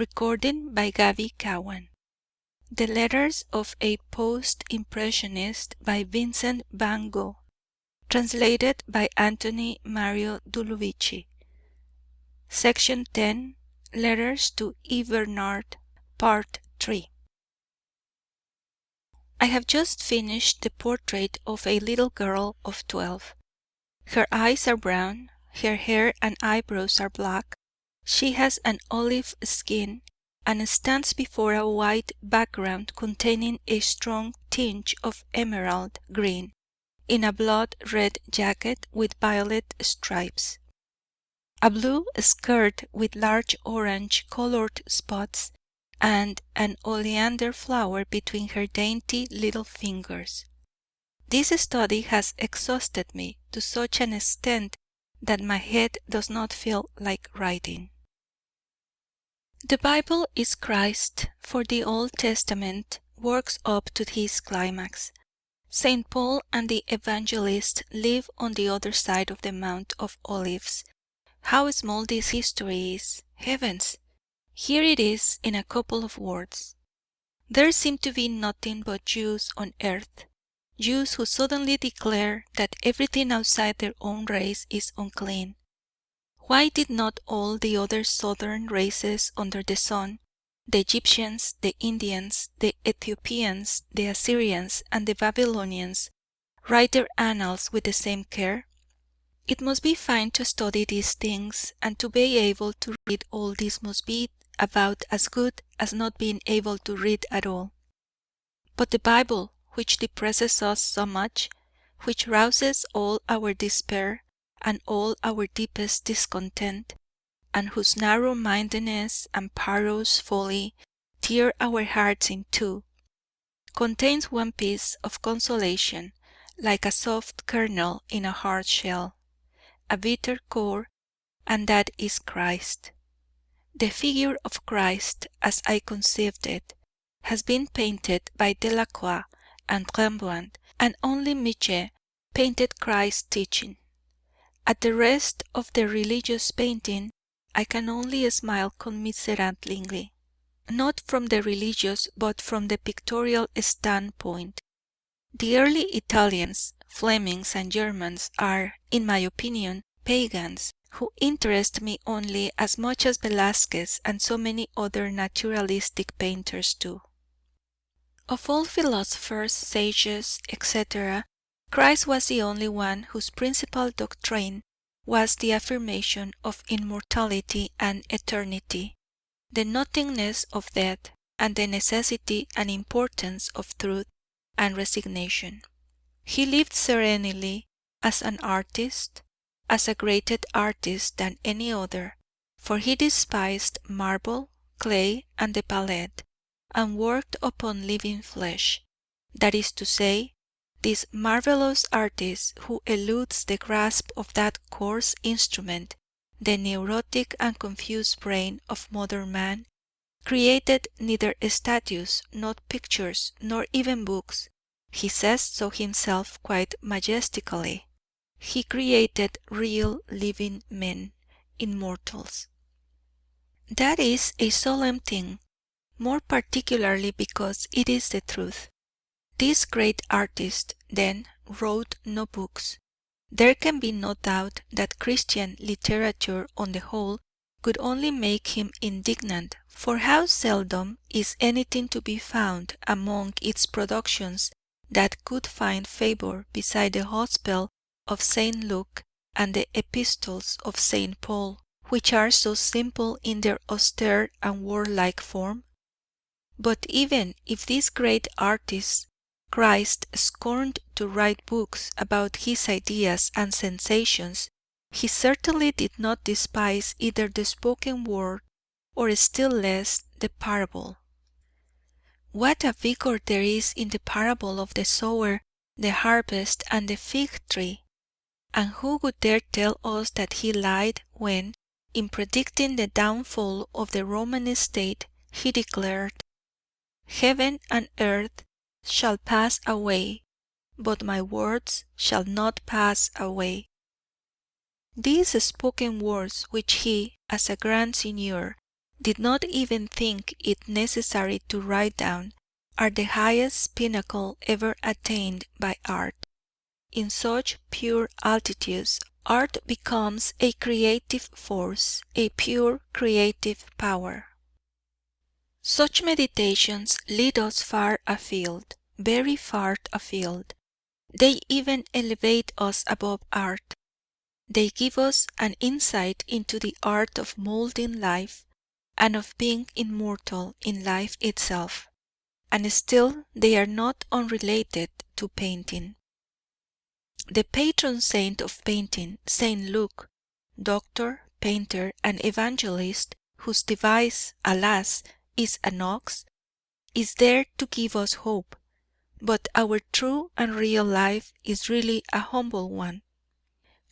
Recording by Cowan. The Letters of a Post-Impressionist by Vincent Van Gogh. Translated by Anthony Mario Duluvici. Section 10. Letters to E. Bernard, Part 3. I have just finished the portrait of a little girl of 12. Her eyes are brown, her hair and eyebrows are black. She has an olive skin and stands before a white background containing a strong tinge of emerald green, in a blood red jacket with violet stripes, a blue skirt with large orange colored spots, and an oleander flower between her dainty little fingers. This study has exhausted me to such an extent that my head does not feel like writing. The Bible is Christ, for the Old Testament works up to his climax. St. Paul and the evangelists live on the other side of the Mount of Olives. How small this history is! Heavens! Here it is in a couple of words. There seem to be nothing but Jews on earth, Jews who suddenly declare that everything outside their own race is unclean. Why did not all the other southern races under the sun, the Egyptians, the Indians, the Ethiopians, the Assyrians, and the Babylonians, write their annals with the same care? It must be fine to study these things, and to be able to read all this must be about as good as not being able to read at all. But the Bible, which depresses us so much, which rouses all our despair and all our deepest discontent, and whose narrow-mindedness and parlous folly tear our hearts in two, contains one piece of consolation, like a soft kernel in a hard shell, a bitter core, and that is Christ. The figure of Christ, as I conceived it, has been painted by Delacroix and Rembrandt, and only Millet painted Christ's teaching. At the rest of the religious painting I can only smile commiseratingly, not from the religious but from the pictorial standpoint. The early Italians, Flemings, and Germans are, in my opinion, pagans, who interest me only as much as Velázquez and so many other naturalistic painters do. Of all philosophers, sages, etc., Christ was the only one whose principal doctrine was the affirmation of immortality and eternity, the nothingness of death, and the necessity and importance of truth and resignation. He lived serenely as an artist, as a greater artist than any other, for he despised marble, clay, and the palette, and worked upon living flesh, that is to say, this marvelous artist who eludes the grasp of that coarse instrument, the neurotic and confused brain of modern man, created neither statues, nor pictures, nor even books. He says so himself quite majestically. He created real living men, immortals. That is a solemn thing, more particularly because it is the truth. This great artist, then, wrote no books. There can be no doubt that Christian literature on the whole could only make him indignant, for how seldom is anything to be found among its productions that could find favour beside the Gospel of St. Luke and the Epistles of St. Paul, which are so simple in their austere and warlike form? But even if this great artist Christ scorned to write books about his ideas and sensations, he certainly did not despise either the spoken word or still less the parable. What a vigour there is in the parable of the sower, the harvest, and the fig tree! And who would dare tell us that he lied when, in predicting the downfall of the Roman state, he declared, "Heaven and earth shall pass away, but my words shall not pass away." These spoken words, which he, as a grand seigneur, did not even think it necessary to write down, are the highest pinnacle ever attained by art. In such pure altitudes, art becomes a creative force, a pure creative power. Such meditations lead us far afield, very far afield. They even elevate us above art. They give us an insight into the art of moulding life and of being immortal in life itself. And still they are not unrelated to painting. The patron saint of painting, Saint Luke, doctor, painter, and evangelist, whose device, alas, is an ox, is there to give us hope, but our true and real life is really a humble one.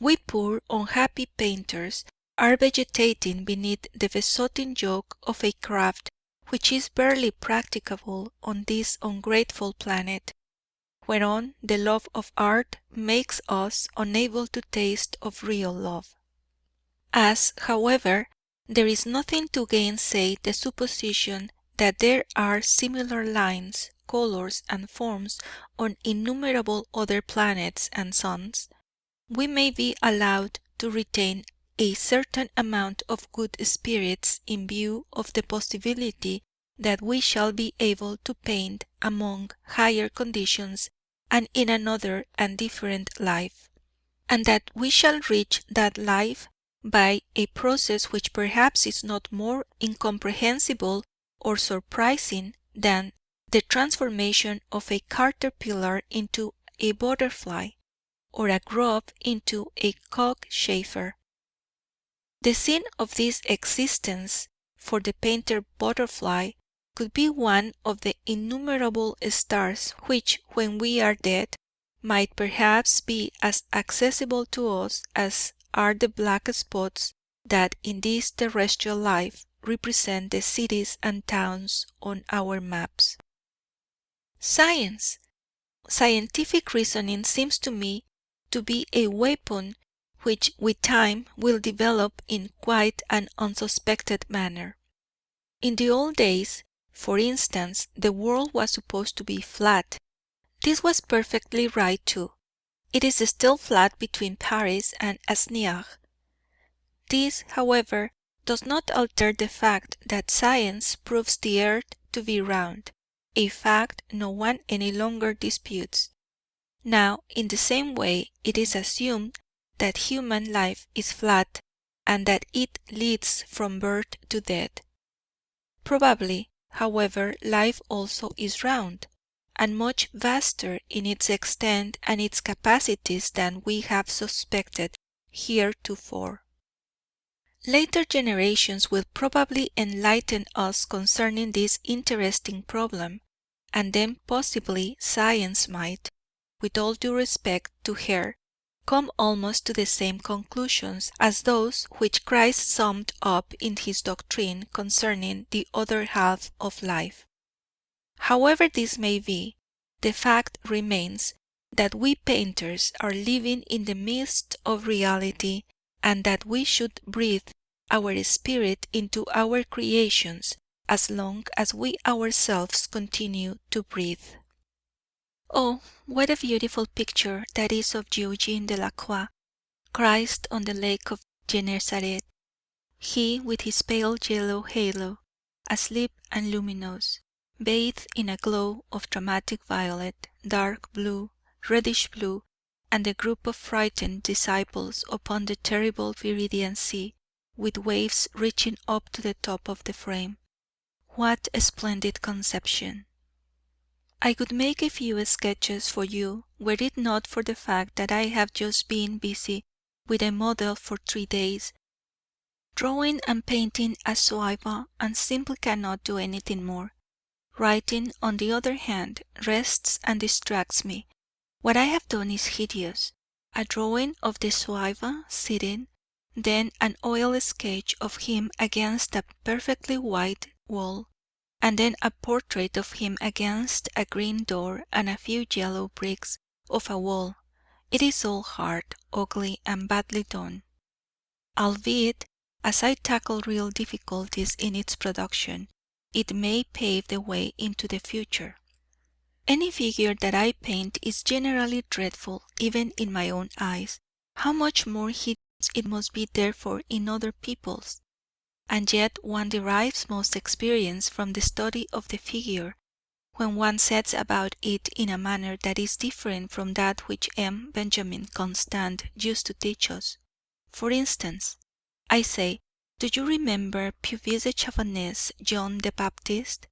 We poor unhappy painters are vegetating beneath the besotting yoke of a craft which is barely practicable on this ungrateful planet, whereon the love of art makes us unable to taste of real love. As, however, there is nothing to gainsay the supposition that there are similar lines, colors, and forms on innumerable other planets and suns, we may be allowed to retain a certain amount of good spirits in view of the possibility that we shall be able to paint among higher conditions and in another and different life, and that we shall reach that life by a process which perhaps is not more incomprehensible or surprising than the transformation of a caterpillar into a butterfly, or a grub into a cockchafer. The scene of this existence for the painter butterfly could be one of the innumerable stars which, when we are dead, might perhaps be as accessible to us as are the black spots that in this terrestrial life represent the cities and towns on our maps. Science! Scientific reasoning seems to me to be a weapon which with time will develop in quite an unsuspected manner. In the old days, for instance, the world was supposed to be flat. This was perfectly right too. It is still flat between Paris and Asnières. This, however, does not alter the fact that science proves the earth to be round, a fact no one any longer disputes. Now, in the same way, it is assumed that human life is flat and that it leads from birth to death. Probably, however, life also is round, and much vaster in its extent and its capacities than we have suspected heretofore. Later generations will probably enlighten us concerning this interesting problem, and then possibly science might, with all due respect to her, come almost to the same conclusions as those which Christ summed up in his doctrine concerning the other half of life. However this may be, the fact remains that we painters are living in the midst of reality, and that we should breathe our spirit into our creations as long as we ourselves continue to breathe. Oh, what a beautiful picture that is of Eugene Delacroix, Christ on the lake of Gennesaret, he with his pale yellow halo, asleep and luminous, bathed in a glow of dramatic violet, dark blue, reddish blue, and the group of frightened disciples upon the terrible Viridian sea, with waves reaching up to the top of the frame. What a splendid conception! I could make a few sketches for you were it not for the fact that I have just been busy with a model for 3 days, drawing and painting as soiva, and simply cannot do anything more. Writing, on the other hand, rests and distracts me. What I have done is hideous. A drawing of the soiva sitting, then an oil sketch of him against a perfectly white wall, and then a portrait of him against a green door and a few yellow bricks of a wall. It is all hard, ugly, and badly done. Albeit as I tackle real difficulties in its production, it may pave the way into the future. Any figure that I paint is generally dreadful, even in my own eyes. How much more hideous it must be therefore in other people's! And yet one derives most experience from the study of the figure, when one sets about it in a manner that is different from that which M. Benjamin Constant used to teach us. For instance, I say, do you remember Puvis de Chavannes' John the Baptist?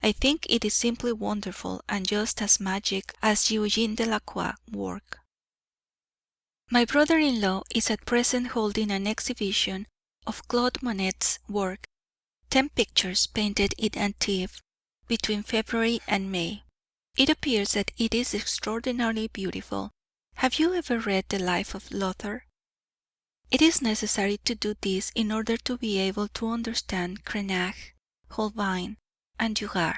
I think it is simply wonderful, and just as magic as Eugene Delacroix' work. My brother-in-law is at present holding an exhibition of Claude Monet's work, 10 pictures painted in Antibes, between February and May. It appears that it is extraordinarily beautiful. Have you ever read the Life of Luther? It is necessary to do this in order to be able to understand Cranach, Holbein, and Duras.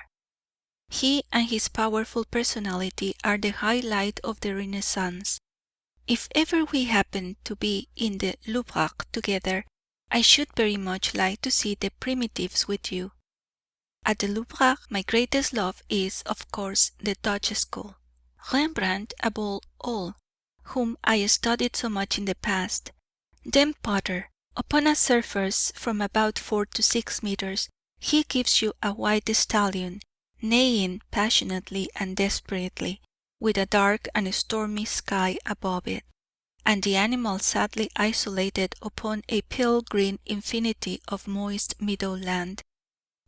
He and his powerful personality are the highlight of the Renaissance. If ever we happen to be in the Louvre together, I should very much like to see the Primitives with you. At the Louvre my greatest love is, of course, the Dutch school. Rembrandt above all, whom I studied so much in the past. Then Potter. Upon a surface from about 4 to 6 meters, he gives you a white stallion, neighing passionately and desperately, with a dark and stormy sky above it, and the animal sadly isolated upon a pale green infinity of moist meadow land.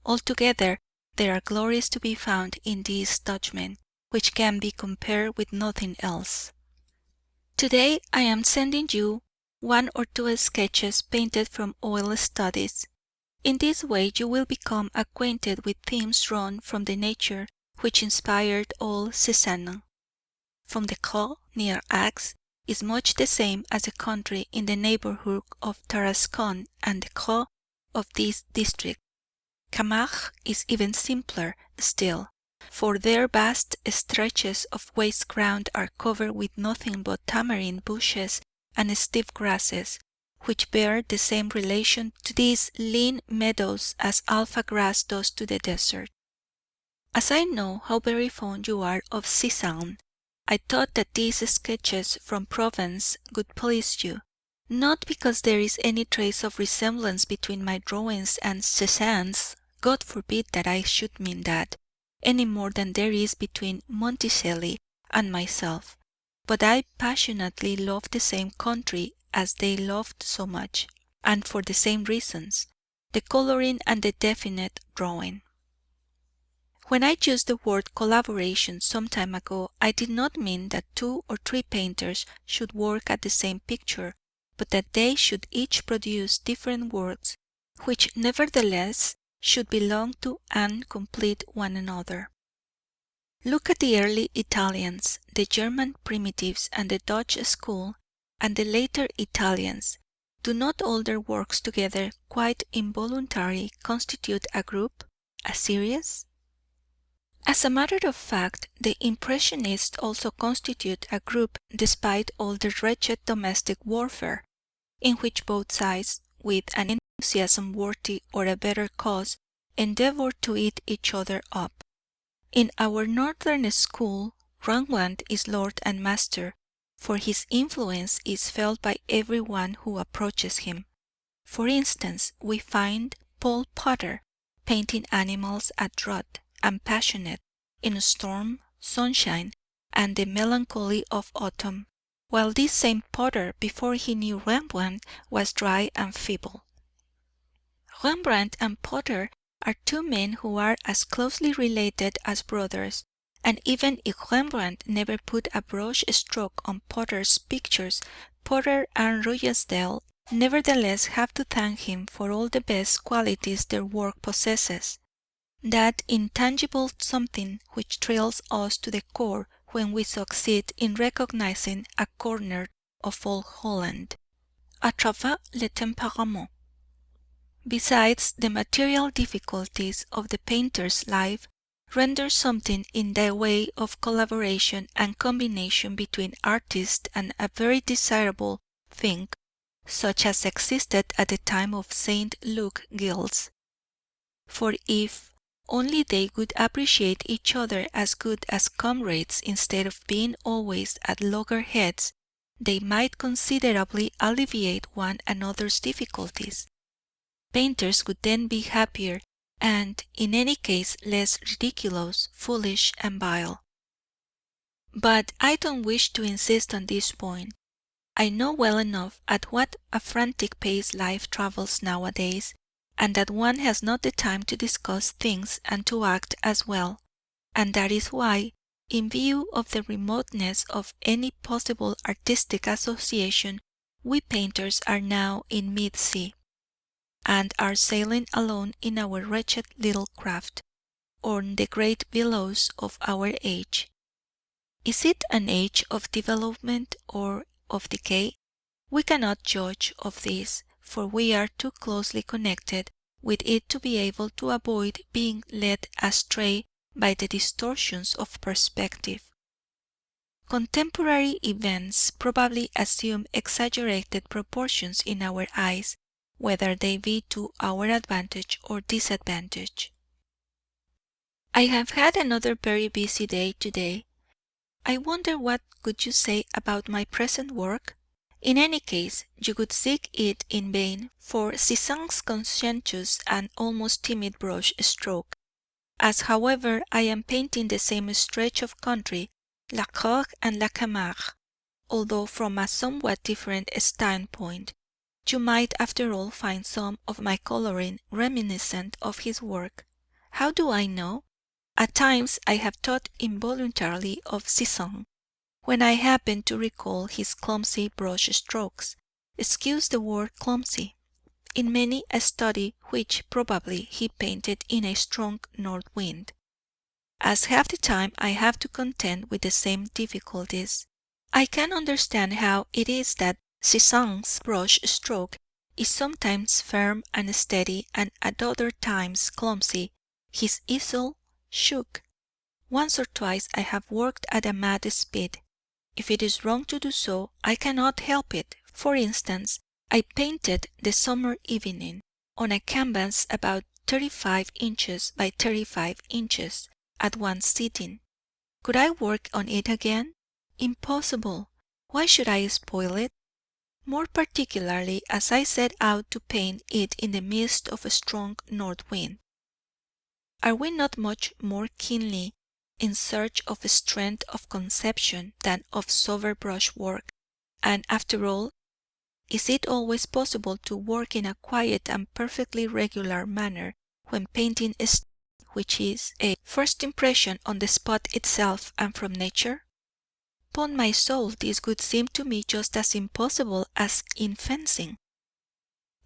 Altogether, there are glories to be found in these Dutchmen, which can be compared with nothing else. Today I am sending you 1 or 2 sketches painted from oil studies. In this way you will become acquainted with themes drawn from the nature which inspired old Cézanne. From the Crau near Aix is much the same as the country in the neighbourhood of Tarascon and the Crau of this district. Camargue is even simpler still, for there vast stretches of waste ground are covered with nothing but tamarind bushes and stiff grasses, which bear the same relation to these lean meadows as alfa grass does to the desert. As I know how very fond you are of Cézanne, I thought that these sketches from Provence would please you, not because there is any trace of resemblance between my drawings and Cézanne's, God forbid that I should mean that, any more than there is between Monticelli and myself, but I passionately love the same country as they loved so much, and for the same reasons, the coloring and the definite drawing. When I used the word collaboration some time ago, I did not mean that 2 or 3 painters should work at the same picture, but that they should each produce different works, which nevertheless should belong to and complete one another. Look at the early Italians, the German primitives and the Dutch school, and the later Italians. Do not all their works together quite involuntarily constitute a group, a series? As a matter of fact, the Impressionists also constitute a group despite all the wretched domestic warfare, in which both sides, with an enthusiasm worthy of a better cause, endeavour to eat each other up. In our northern school, Rembrandt is lord and master, for his influence is felt by every one who approaches him. For instance, we find Paul Potter painting animals at drought and passionate, in storm, sunshine, and the melancholy of autumn, while this same Potter, before he knew Rembrandt, was dry and feeble. Rembrandt and Potter are 2 men who are as closely related as brothers, and even if Rembrandt never put a brush stroke on Potter's pictures, Potter and Ruysdael nevertheless have to thank him for all the best qualities their work possesses, that intangible something which thrills us to the core when we succeed in recognizing a corner of old Holland, à travers le tempérament. Besides, the material difficulties of the painter's life render something in the way of collaboration and combination between artists and a very desirable thing, such as existed at the time of St. Luke guilds. For if only they would appreciate each other as good as comrades instead of being always at loggerheads, they might considerably alleviate one another's difficulties. Painters would then be happier, and in any case less ridiculous, foolish, and vile. But I don't wish to insist on this point. I know well enough at what a frantic pace life travels nowadays, and that one has not the time to discuss things and to act as well, and that is why, in view of the remoteness of any possible artistic association, we painters are now in mid-sea, and are sailing alone in our wretched little craft, on the great billows of our age. Is it an age of development or of decay? We cannot judge of this, for we are too closely connected with it to be able to avoid being led astray by the distortions of perspective. Contemporary events probably assume exaggerated proportions in our eyes, whether they be to our advantage or disadvantage. I have had another very busy day today. I wonder what would you say about my present work? In any case, you would seek it in vain for Cézanne's conscientious and almost timid brush stroke, as however I am painting the same stretch of country, La Creux and La Camargue, although from a somewhat different standpoint. You might after all find some of my colouring reminiscent of his work. How do I know? At times I have thought involuntarily of Cézanne, when I happen to recall his clumsy brush strokes. Excuse the word clumsy. In many a study which probably he painted in a strong north wind. As half the time I have to contend with the same difficulties, I can understand how it is that Cézanne's brush stroke is sometimes firm and steady, and at other times clumsy. His easel shook. Once or twice I have worked at a mad speed. If it is wrong to do so, I cannot help it. For instance, I painted the summer evening on a canvas about 35 inches by 35 inches at one sitting. Could I work on it again? Impossible. Why should I spoil it? More particularly as I set out to paint it in the midst of a strong north wind. Are we not much more keenly in search of strength of conception than of sober brush work? And after all, is it always possible to work in a quiet and perfectly regular manner when painting is, which is a first impression on the spot itself and from nature? Upon my soul, this would seem to me just as impossible as in fencing.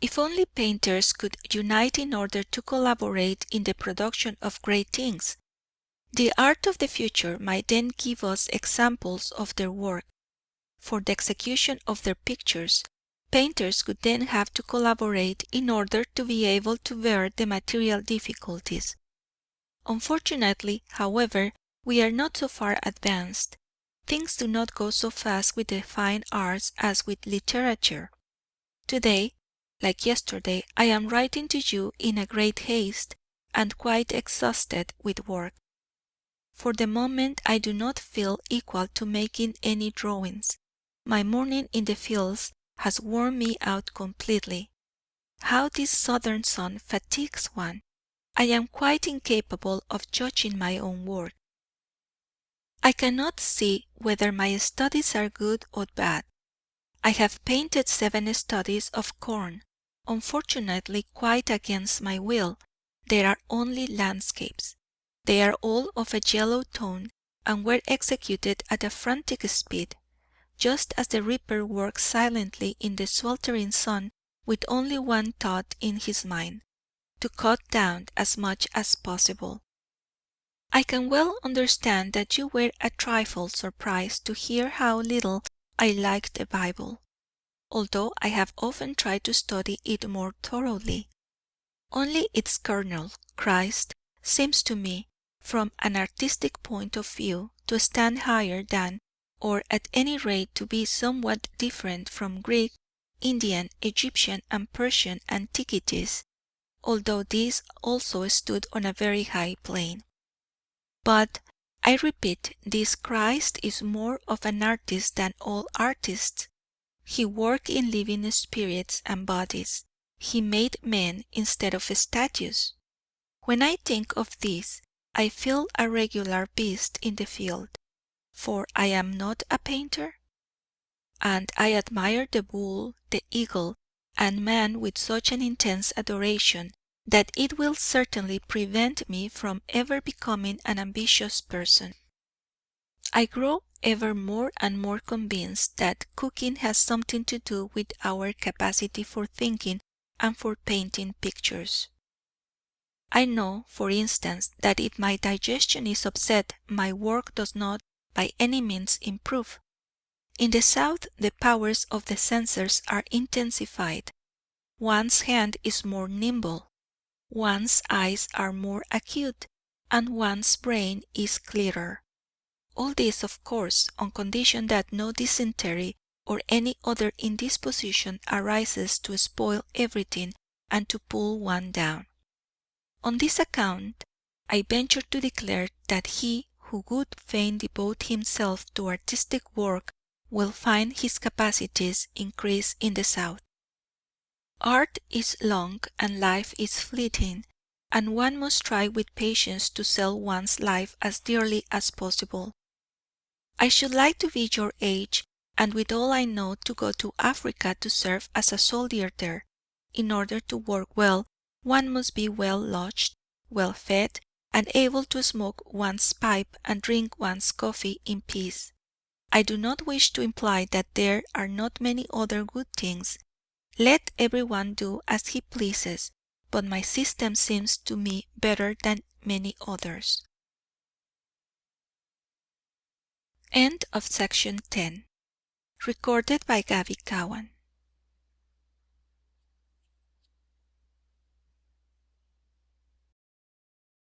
If only painters could unite in order to collaborate in the production of great things, the art of the future might then give us examples of their work. For the execution of their pictures, painters would then have to collaborate in order to be able to bear the material difficulties. Unfortunately, however, we are not so far advanced. Things do not go so fast with the fine arts as with literature. Today, like yesterday, I am writing to you in a great haste and quite exhausted with work. For the moment I do not feel equal to making any drawings. My morning in the fields has worn me out completely. How this southern sun fatigues one! I am quite incapable of judging my own work. I cannot see whether my studies are good or bad. I have painted 7 studies of corn, unfortunately quite against my will. They are only landscapes. They are all of a yellow tone, and were executed at a frantic speed, just as the reaper works silently in the sweltering sun with only one thought in his mind, to cut down as much as possible. I can well understand that you were a trifle surprised to hear how little I liked the Bible, although I have often tried to study it more thoroughly. Only its kernel, Christ, seems to me, from an artistic point of view, to stand higher than, or at any rate to be somewhat different from Greek, Indian, Egyptian, and Persian antiquities, although these also stood on a very high plane. But, I repeat, this Christ is more of an artist than all artists. He worked in living spirits and bodies. He made men instead of statues. When I think of this, I feel a regular beast in the field, for I am not a painter, and I admire the bull, the eagle, and man with such an intense adoration that it will certainly prevent me from ever becoming an ambitious person. I grow ever more and more convinced that cooking has something to do with our capacity for thinking and for painting pictures. I know, for instance, that if my digestion is upset, my work does not by any means improve. In the South, the powers of the senses are intensified. One's hand is more nimble, one's eyes are more acute, and one's brain is clearer. All this, of course, on condition that no dysentery or any other indisposition arises to spoil everything and to pull one down. On this account, I venture to declare that he who would fain devote himself to artistic work will find his capacities increase in the South. Art is long and life is fleeting, and one must try with patience to sell one's life as dearly as possible. I should like to be your age, and with all I know to go to Africa to serve as a soldier there. In order to work well, one must be well lodged, well fed, and able to smoke one's pipe and drink one's coffee in peace. I do not wish to imply that there are not many other good things. Let every one do as he pleases, but my system seems to me better than many others. End of section 10. Recorded by Gabby Cowan.